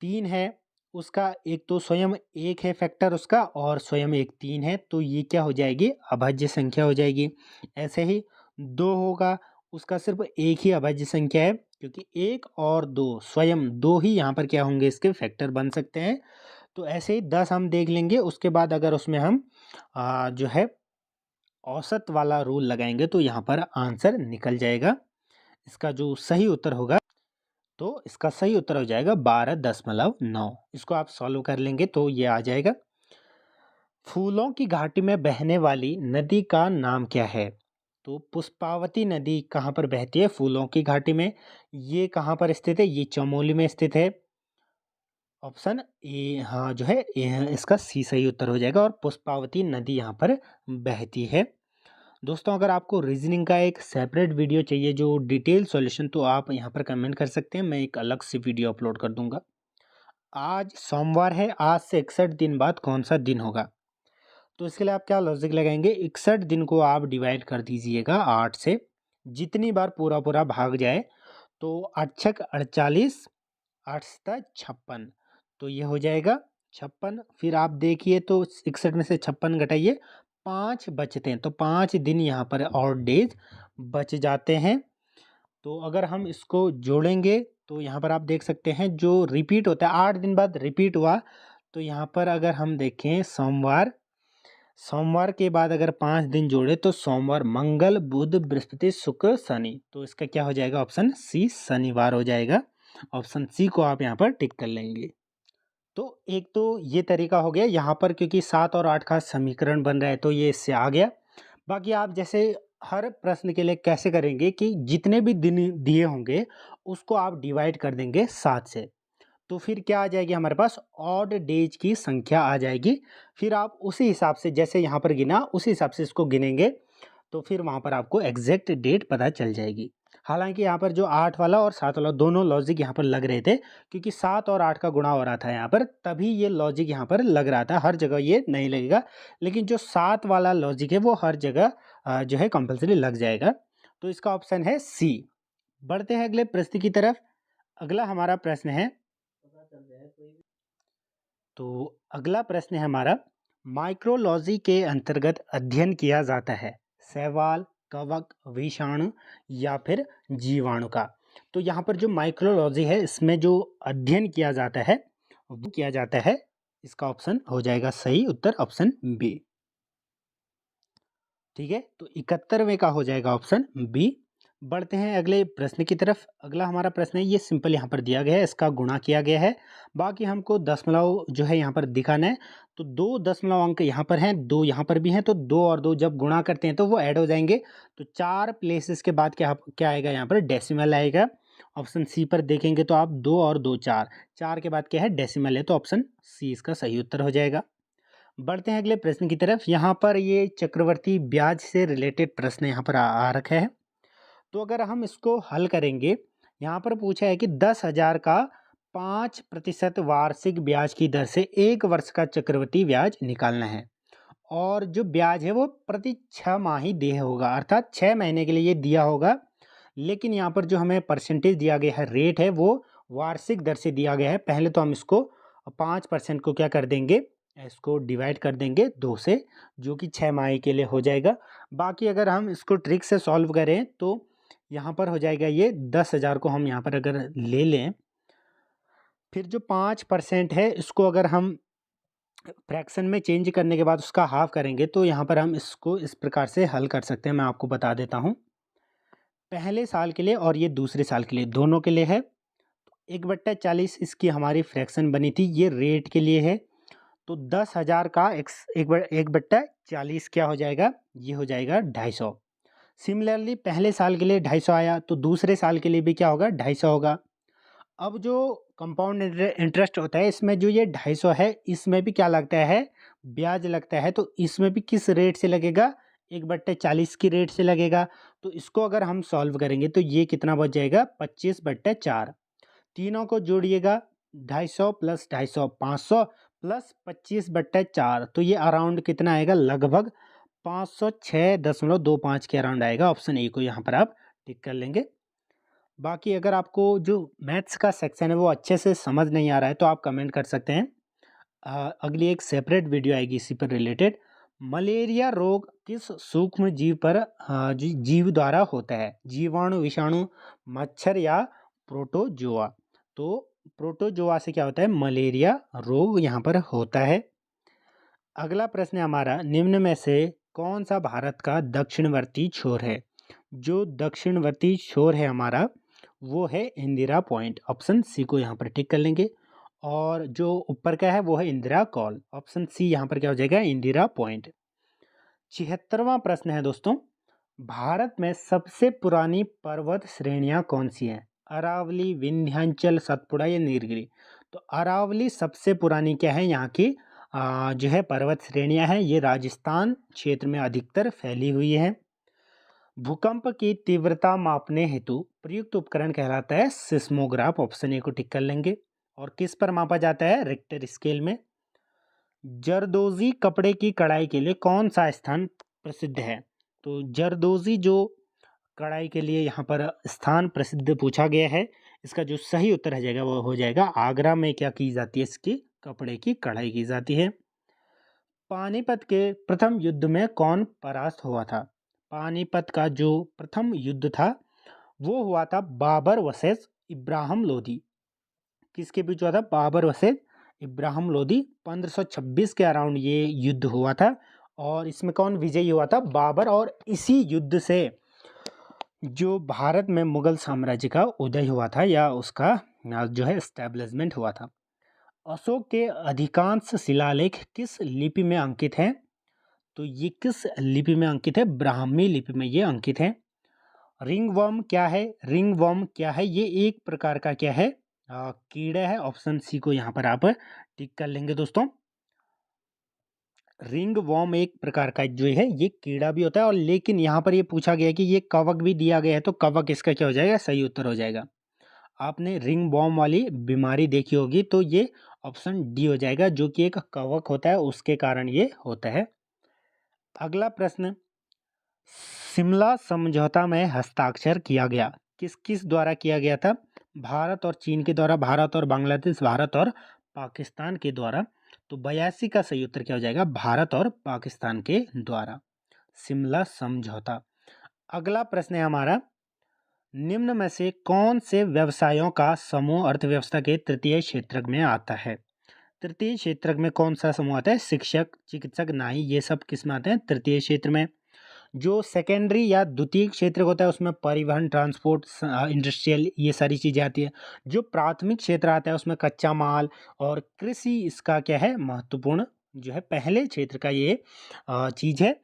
3 है, उसका एक तो स्वयं 1 है फैक्टर उसका, और स्वयं एक 3 है, तो ये क्या हो जाएगी, अभाज्य संख्या हो जाएगी। ऐसे ही 2 होगा, उसका सिर्फ एक ही अभाज्य संख्या है, क्योंकि 1 और 2 स्वयं 2 ही यहाँ पर क्या होंगे, इसके फैक्टर बन सकते हैं। तो ऐसे ही 10 हम देख लेंगे, उसके बाद अगर उसमें हम जो है औसत वाला रूल लगाएंगे तो यहाँ पर आंसर निकल जाएगा। इसका जो सही उत्तर होगा, तो इसका सही उत्तर हो जाएगा 12.9। इसको आप सॉल्व कर लेंगे तो ये आ जाएगा। फूलों की घाटी में बहने वाली नदी का नाम क्या है? तो पुष्पावती नदी कहाँ पर बहती है फूलों की घाटी में? ये कहाँ पर स्थित है? ये चमोली में स्थित है। ऑप्शन ए हाँ जो है इसका सी सही उत्तर हो जाएगा, और पुष्पावती नदी यहाँ पर बहती है। दोस्तों, अगर आपको रीजनिंग का एक सेपरेट वीडियो चाहिए जो डिटेल सॉल्यूशन, तो आप यहाँ पर कमेंट कर सकते हैं, मैं एक अलग से वीडियो अपलोड कर दूंगा। आज सोमवार है, आज से 61 दिन बाद कौन सा दिन होगा? तो इसके लिए आप क्या लॉजिक लगाएंगे? 61 दिन को आप डिवाइड कर दीजिएगा 8 से, जितनी बार पूरा पूरा भाग जाए तो 8 छक 48, 8 सता 56, तो ये हो जाएगा 56। फिर आप देखिए तो 61 में से 56 घटाइए, 5 बचते हैं, तो 5 दिन यहाँ पर और डेज बच जाते हैं। तो अगर हम इसको जोड़ेंगे तो यहाँ पर आप देख सकते हैं जो रिपीट होता है 8 दिन बाद रिपीट हुआ, तो यहाँ पर अगर हम देखें सोमवार, सोमवार के बाद अगर 5 दिन जोड़े तो सोमवार, मंगल, बुध, बृहस्पति, शुक्र, शनि, तो इसका क्या हो जाएगा? ऑप्शन सी शनिवार हो जाएगा। ऑप्शन सी को आप यहाँ पर टिक कर लेंगे। तो एक तो ये तरीका हो गया यहाँ पर, क्योंकि 7 और 8 का समीकरण बन रहा है तो ये इससे आ गया। बाकी आप जैसे हर प्रश्न के लिए कैसे करेंगे कि जितने भी दिन दिए होंगे उसको आप डिवाइड कर देंगे 7 से, तो फिर क्या आ जाएगी हमारे पास? ऑड डेज की संख्या आ जाएगी। फिर आप उसी हिसाब से जैसे यहाँ पर गिना उसी हिसाब से इसको गिनेंगे, तो फिर वहाँ पर आपको एग्जैक्ट डेट पता चल जाएगी। हालांकि यहाँ पर जो 8 वाला और 7 वाला दोनों लॉजिक यहाँ पर लग रहे थे, क्योंकि 7 और 8 का गुणा हो रहा था यहाँ पर, तभी ये लॉजिक यहाँ पर लग रहा था। हर जगह ये नहीं लगेगा, लेकिन जो 7 वाला लॉजिक है वो हर जगह जो है कंपलसरी लग जाएगा। तो इसका ऑप्शन है सी। बढ़ते हैं अगले प्रश्न की तरफ। अगला हमारा प्रश्न है, तो अगला प्रश्न है हमारा, माइक्रोलॉजी के अंतर्गत अध्ययन किया जाता है शैवाल, कवक, विषाणु या फिर जीवाणु का। तो यहाँ पर जो माइक्रोलॉजी है इसमें जो अध्ययन किया जाता है वो किया जाता है, इसका ऑप्शन हो जाएगा सही उत्तर ऑप्शन बी। ठीक है, तो 71वें का हो जाएगा ऑप्शन बी। बढ़ते हैं अगले प्रश्न की तरफ। अगला हमारा प्रश्न है, ये सिंपल यहाँ पर दिया गया है, इसका गुणा किया गया है, बाकी हमको दशमलव जो है यहाँ पर दिखाना है। तो 2 दशमलव अंक यहाँ पर हैं, 2 यहाँ पर भी हैं, तो 2 और 2 जब गुणा करते हैं तो वो ऐड हो जाएंगे। तो 4 प्लेसेस के बाद क्या क्या आएगा? यहाँ पर डेसिमल आएगा। ऑप्शन सी पर देखेंगे तो आप 2 और 2 4, 4 के बाद क्या है? डेसिमल है, तो ऑप्शन सी इसका सही उत्तर हो जाएगा। बढ़ते हैं अगले प्रश्न की तरफ। यहाँ पर ये चक्रवर्ती ब्याज से रिलेटेड प्रश्न यहाँ पर आ रखा है। तो अगर हम इसको हल करेंगे, यहाँ पर पूछा है कि 10,000 का 5% वार्षिक ब्याज की दर से 1 वर्ष का चक्रवृद्धि ब्याज निकालना है, और जो ब्याज है वो प्रति 6 माही देय होगा, अर्थात 6 महीने के लिए ये दिया होगा। लेकिन यहाँ पर जो हमें परसेंटेज दिया गया है, रेट है, वो वार्षिक दर से दिया गया है। पहले तो हम इसको 5% को क्या कर देंगे? इसको डिवाइड कर देंगे 2 से, जो कि 6 माही के लिए हो जाएगा। बाकी अगर हम इसको ट्रिक से सॉल्व करें तो यहाँ पर हो जाएगा ये 10,000 को हम यहाँ पर अगर ले लें, फिर जो 5% है इसको अगर हम फ्रैक्शन में चेंज करने के बाद उसका हाफ करेंगे, तो यहाँ पर हम इसको इस प्रकार से हल कर सकते हैं। मैं आपको बता देता हूँ, पहले साल के लिए और ये दूसरे साल के लिए, दोनों के लिए है। 1/40 इसकी हमारी फ्रैक्शन बनी थी, ये रेट के लिए है। तो 10,000 का 1/40 क्या हो जाएगा? ये हो जाएगा 250। सिमिलरली पहले साल के लिए 250 आया, तो दूसरे साल के लिए भी क्या होगा? 250 होगा। अब जो कंपाउंड इंटरेस्ट होता है इसमें जो ये 250 है, इसमें भी क्या लगता है? ब्याज लगता है। तो इसमें भी किस रेट से लगेगा? 1/40 की रेट से लगेगा। तो इसको अगर हम सॉल्व करेंगे तो ये कितना बच जाएगा? 25/4। तीनों को जोड़िएगा, 250 प्लस 250 500 प्लस 25/4, तो ये अराउंड कितना आएगा? लगभग 506.25 के अराउंड आएगा। ऑप्शन ए को यहाँ पर आप टिक कर लेंगे। बाकी अगर आपको जो मैथ्स का सेक्शन है वो अच्छे से समझ नहीं आ रहा है तो आप कमेंट कर सकते हैं। अगली एक सेपरेट वीडियो आएगी इसी पर रिलेटेड। मलेरिया रोग किस सूक्ष्म जीव पर जीव द्वारा होता है? जीवाणु, विषाणु, मच्छर या प्रोटोजोआ? तो प्रोटोजोआ से क्या होता है? मलेरिया रोग यहाँ पर होता है। अगला प्रश्न है हमारा, निम्न में से कौन सा भारत का दक्षिणवर्ती छोर है? जो दक्षिणवर्ती छोर है हमारा वो है इंदिरा पॉइंट, ऑप्शन सी को यहाँ पर टिक कर लेंगे। और जो ऊपर का है वो है इंदिरा कॉल, ऑप्शन सी यहाँ पर क्या हो जाएगा, इंदिरा पॉइंट। 76वां प्रश्न है दोस्तों, भारत में सबसे पुरानी पर्वत श्रेणियां कौन सी हैं? अरावली, विंध्याचल, सतपुड़ा या नीलगिरी? तो अरावली सबसे पुरानी क्या है यहाँ की जो है पर्वत श्रेणियां हैं, ये राजस्थान क्षेत्र में अधिकतर फैली हुई है। भूकंप की तीव्रता मापने हेतु प्रयुक्त उपकरण कहलाता है सिस्मोग्राफ, ऑप्शन ए को टिक कर लेंगे। और किस पर मापा जाता है? रिक्टर स्केल में। जरदोजी कपड़े की कढ़ाई के लिए कौन सा स्थान प्रसिद्ध है? तो जरदोजी जो कढ़ाई के लिए यहाँ पर स्थान प्रसिद्ध पूछा गया है, इसका जो सही उत्तर हो जाएगा वो हो जाएगा आगरा में क्या की जाती है, इसकी कपड़े की कढ़ाई की जाती है। पानीपत के प्रथम युद्ध में कौन परास्त हुआ था? पानीपत का जो प्रथम युद्ध था वो हुआ था बाबर वर्सेस इब्राहिम लोदी। किसके बीच हुआ था? बाबर वर्सेस इब्राहिम लोदी। 1526 के अराउंड ये युद्ध हुआ था और इसमें कौन विजयी हुआ था? बाबर। और इसी युद्ध से जो भारत में मुगल साम्राज्य का उदय हुआ था या उसका जो है एस्टेब्लिशमेंट हुआ था। अशोक के अधिकांश शिलालेख किस लिपि में अंकित हैं? तो ये किस लिपि में अंकित है? ब्राह्मी लिपि में ये अंकित है। रिंगवर्म क्या है? रिंगवर्म क्या है? ये एक प्रकार का क्या है? कीड़ा है, ऑप्शन सी को यहाँ पर आप टिक कर लेंगे दोस्तों। रिंग वॉर्म एक प्रकार का जो है ये कीड़ा भी होता है, और लेकिन यहाँ पर ये पूछा गया है कि ये कवक भी दिया गया है, तो कवक इसका क्या हो जाएगा? सही उत्तर हो जाएगा। आपने रिंग वॉर्म वाली बीमारी देखी होगी तो ये ऑप्शन डी हो जाएगा, जो कि एक कवक होता है उसके कारण ये होता है। अगला प्रश्न, शिमला समझौता में हस्ताक्षर किया गया किस किस द्वारा किया गया था? भारत और चीन के द्वारा, भारत और बांग्लादेश, भारत और पाकिस्तान के द्वारा। तो 82 का सही उत्तर क्या हो जाएगा? भारत और पाकिस्तान के द्वारा शिमला समझौता। अगला प्रश्न है हमारा, निम्न में से कौन से व्यवसायों का समूह अर्थव्यवस्था के तृतीय क्षेत्र में आता है? तृतीय क्षेत्र में कौन सा समूह आता है? शिक्षक, चिकित्सक, नाई, ये सब किस में आते हैं? तृतीय क्षेत्र में। जो सेकेंडरी या द्वितीय क्षेत्र होता है उसमें परिवहन, ट्रांसपोर्ट, इंडस्ट्रियल, ये सारी चीज़ें आती है। जो प्राथमिक क्षेत्र आता है उसमें कच्चा माल और कृषि, इसका क्या है? महत्वपूर्ण जो है पहले क्षेत्र का ये चीज़ है।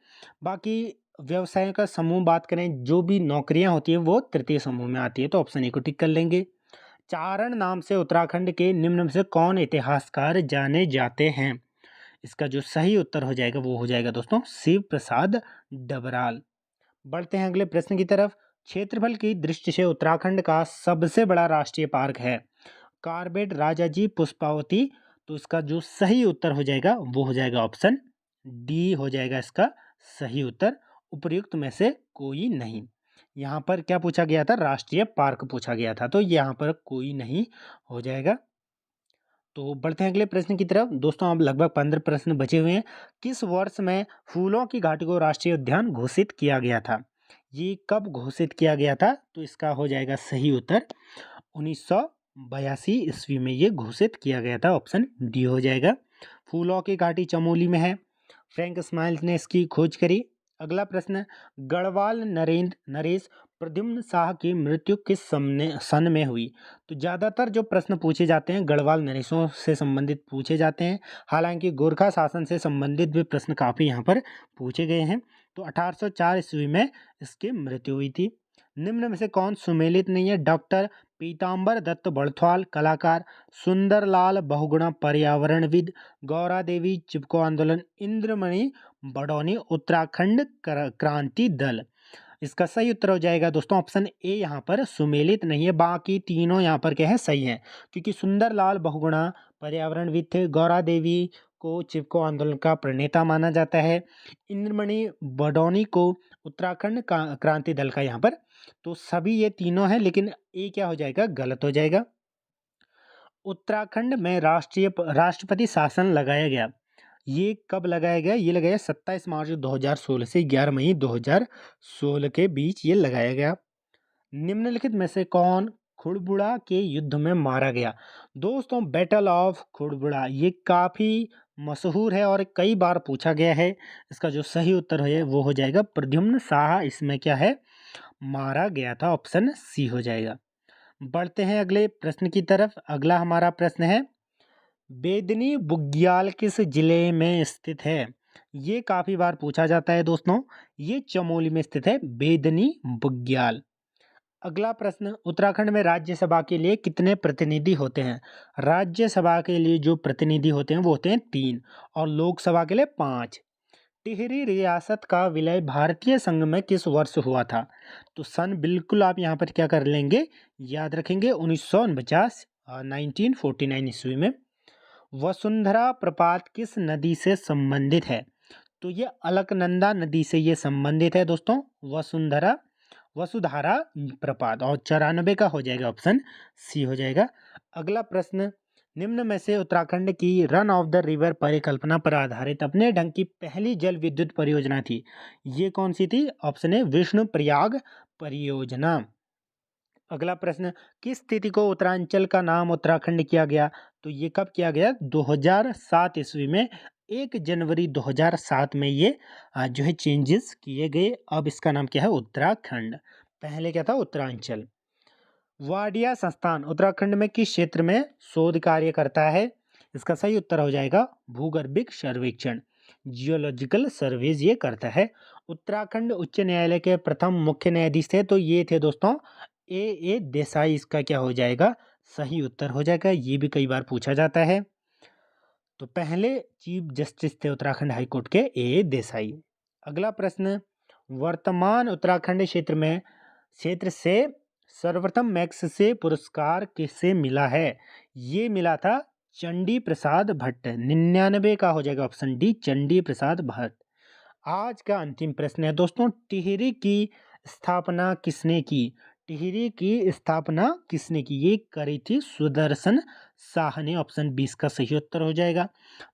बाकी व्यवसायों का समूह बात करें, जो भी नौकरियां होती है वो तृतीय समूह में आती है, तो ऑप्शन ए को टिक कर लेंगे। चारण नाम से उत्तराखंड के निम्न में से कौन इतिहासकार जाने जाते हैं? इसका जो सही उत्तर हो जाएगा वो हो जाएगा दोस्तों शिव प्रसाद डबराल। बढ़ते हैं अगले प्रश्न की तरफ। क्षेत्रफल की दृष्टि से उत्तराखंड का सबसे बड़ा राष्ट्रीय पार्क है कार्बेट, राजाजी, पुष्पावती। तो इसका जो सही उत्तर हो जाएगा वो हो जाएगा ऑप्शन डी हो जाएगा इसका सही उत्तर। उपर्युक्त में से कोई नहीं। यहाँ पर क्या पूछा गया था? राष्ट्रीय पार्क पूछा गया था, तो यहाँ पर कोई नहीं हो जाएगा। तो बढ़ते हैं अगले प्रश्न की तरफ। दोस्तों अब लगभग 15 प्रश्न बचे हुए हैं। किस वर्ष में फूलों की घाटी को राष्ट्रीय उद्यान घोषित किया गया था? ये कब घोषित किया गया था? तो इसका हो जाएगा सही उत्तर 1982 ईस्वी में ये घोषित किया गया था, ऑप्शन डी हो जाएगा। फूलों की घाटी चमोली में है, फ्रैंक स्माइल्स ने इसकी खोज करी। अगला प्रश्न, गढ़वाल नरेश प्रद्युम्न शाह की मृत्यु किस सन में हुई? तो ज़्यादातर जो प्रश्न पूछे जाते हैं गढ़वाल नरेशों से संबंधित पूछे जाते हैं, हालांकि गोरखा शासन से संबंधित भी प्रश्न काफ़ी यहाँ पर पूछे गए हैं। तो 1804 ईस्वी में इसकी मृत्यु हुई थी। निम्न में से कौन सुमेलित नहीं है? डॉक्टर पीताम्बर दत्त बड़थवाल, कलाकार, सुंदरलाल बहुगुणा पर्यावरणविद, गौरा देवी चिपको आंदोलन, इंद्रमणि बडौनी उत्तराखंड क्रांति दल। इसका सही उत्तर हो जाएगा दोस्तों ऑप्शन ए, यहाँ पर सुमेलित नहीं है। बाकी तीनों यहाँ पर क्या है? सही है, क्योंकि सुंदरलाल बहुगुणा पर्यावरणविद थे, गौरा देवी को चिपको आंदोलन का प्रणेता माना जाता है, इंद्रमणि बडौनी को उत्तराखंड का क्रांति दल का यहाँ पर। तो सभी ये तीनों हैं, लेकिन ए क्या हो जाएगा? गलत हो जाएगा। उत्तराखंड में राष्ट्रपति शासन लगाया गया, ये कब लगाया गया? ये लगाया 27 मार्च 2016 से 11 मई 2016 के बीच ये लगाया गया। निम्नलिखित में से कौन खुड़बुड़ा के युद्ध में मारा गया? दोस्तों बैटल ऑफ खुड़बुड़ा ये काफ़ी मशहूर है और कई बार पूछा गया है। इसका जो सही उत्तर है वो हो जाएगा प्रद्युम्न शाह, इसमें क्या है? मारा गया था। ऑप्शन सी हो जाएगा। बढ़ते हैं अगले प्रश्न की तरफ। अगला हमारा प्रश्न है, बेदनी बुग्याल किस जिले में स्थित है? ये काफ़ी बार पूछा जाता है दोस्तों। ये चमोली में स्थित है, बेदनी बुग्याल। अगला प्रश्न, उत्तराखंड में राज्यसभा के लिए कितने प्रतिनिधि होते हैं? राज्यसभा के लिए जो प्रतिनिधि होते हैं वो होते हैं 3 और लोकसभा के लिए 5। टिहरी रियासत का विलय भारतीय संघ में किस वर्ष हुआ था? तो सन बिल्कुल आप यहाँ पर क्या कर लेंगे, याद रखेंगे, 1949 1949 ईस्वी में। वसुंधरा प्रपात किस नदी से संबंधित है? तो ये अलकनंदा नदी से ये संबंधित है दोस्तों, वसुधारा प्रपात। और 94 का हो जाएगा, ऑप्शन सी हो जाएगा। अगला प्रश्न, निम्न में से उत्तराखंड की रन ऑफ द रिवर परिकल्पना पर आधारित अपने ढंग की पहली जल विद्युत परियोजना थी, ये कौन सी थी? ऑप्शन ए विष्णु प्रयाग परियोजना। अगला प्रश्न, किस तिथि को उत्तरांचल का नाम उत्तराखंड किया गया? तो ये कब किया गया? 2007 ईस्वी में। 1 जनवरी 2007 में ये जो है चेंजेस किए गए। अब इसका नाम क्या है? उत्तराखंड। पहले क्या था? उत्तरांचल। वाडिया संस्थान उत्तराखंड में किस क्षेत्र में शोध कार्य करता है? इसका सही उत्तर हो जाएगा भूगर्भिक सर्वेक्षण, जियोलॉजिकल सर्वेज ये करता है। उत्तराखंड उच्च न्यायालय के प्रथम मुख्य न्यायाधीश थे, तो ये थे दोस्तों ए देसाई। इसका क्या हो जाएगा? सही उत्तर हो जाएगा। ये भी कई बार पूछा जाता है। तो पहले चीफ जस्टिस थे उत्तराखंड हाईकोर्ट के ए देसाई। अगला प्रश्न, वर्तमान उत्तराखंड क्षेत्र से सर्वप्रथम मैक्स से पुरस्कार किसे मिला है? ये मिला था चंडी प्रसाद भट्ट। 99 का हो जाएगा, ऑप्शन डी चंडी प्रसाद भट्ट। आज का अंतिम प्रश्न है दोस्तों, टिहरी की स्थापना किसने की? टिहरी की स्थापना किसने की? ये करी थी सुदर्शन शाह ने। ऑप्शन 20 का सही उत्तर हो जाएगा।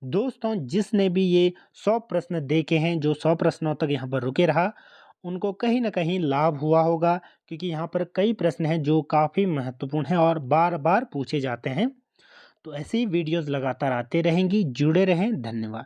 दोस्तों, जिसने भी ये 100 प्रश्न देखे हैं, जो 100 प्रश्नों तक यहाँ पर रुके रहा, उनको कहीं ना कहीं लाभ हुआ होगा, क्योंकि यहाँ पर कई प्रश्न हैं जो काफ़ी महत्वपूर्ण हैं और बार बार पूछे जाते हैं। तो ऐसी वीडियोज़ लगातार आते रहेंगी। जुड़े रहें। धन्यवाद।